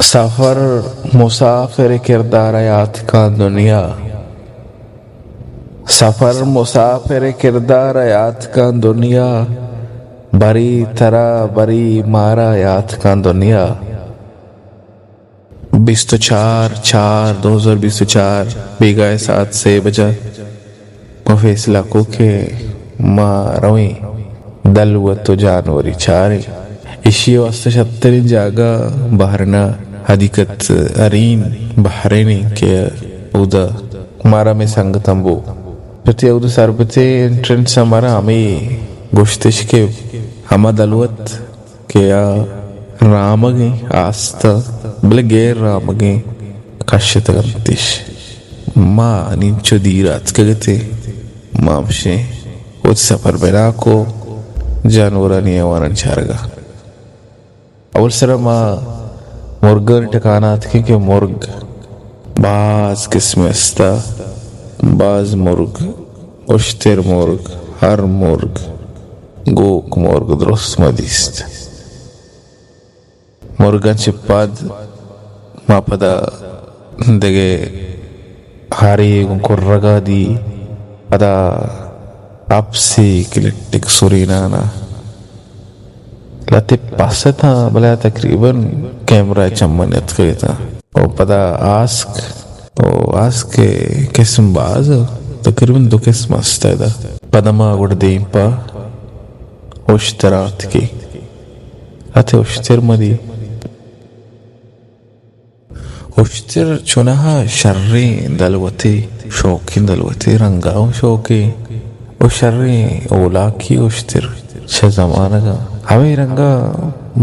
सफर मुसाफिर किरदार याद का दुनिया। सफर मुसाफिर किरदार याद का दुनिया। बरी तरह बरी मारा याद का दुनिया। 24/4/2024 बीघा 7 से बजा फैसला को के मारवी दलवत जानवरी चारे इशी वास्ते 76 जागा बहरना हदीकत अरीन बहरेनी के उदा मारा में संग तंबू प्रति उदा सरबते एंट्रेंस हमारा हमें गुश्तिश के हमा दलवत के या रामगे आस्था बले गैर रामगे कश्यत गंतिश माँ निंचो दीरात कगते मामशे उद सफर बेरा को जानवरा नियवारन चारगा अवल सरा माँ मुर्गर टकाना थे कि मुर्ग बाज किस्म अस्ता बाज मुर्ग उश्तिर मुर्ग हर मुर्ग गोक मुर्ग द्रोस्त मदिस्त मुर्गन चिप्पाद माँ पदा दगे हारी कुर्रगा दी पदा आपसी किलिटिक सुरीनाना लाते पासे था बला तकरीबन कैमरा चम्मन यत्के था और पता आस्क के किस्म बाज तकरीबन 2 किस्म अस्ता था पदमा गुड़ दीपा उश्तरात की अते उश्तर मदी उश्तर चुनाहा शर्री दलवती शौकी दलवती रंगाओ शौकी और शर्री ओला की उश्तर छह जमाना का हमें रंगा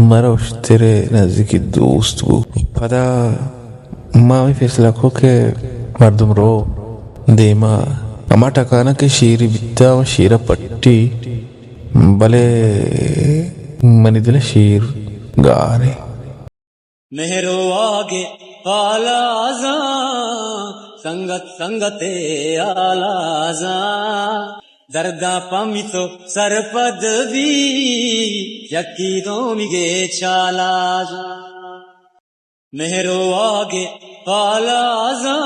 मरा उश्तरे नजदीकी दोस्त वो पता मामी फैसला को के मर्दम रो देमा अमा टकाना के शीरी बित्ता व शीरा पट्टी भले मनी दिले शीर गारे मेहरो आगे आलाजा संगत संगते आलाजा दर्दा पमितो सरपदवी यकीदों मिगे चालाजा मेहरो आगे आलाजा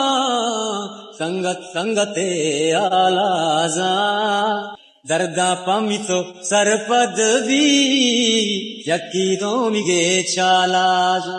संगत संगते आलाजा दर्दा पमितो सरपदवी यकीदों मिगे चालाजा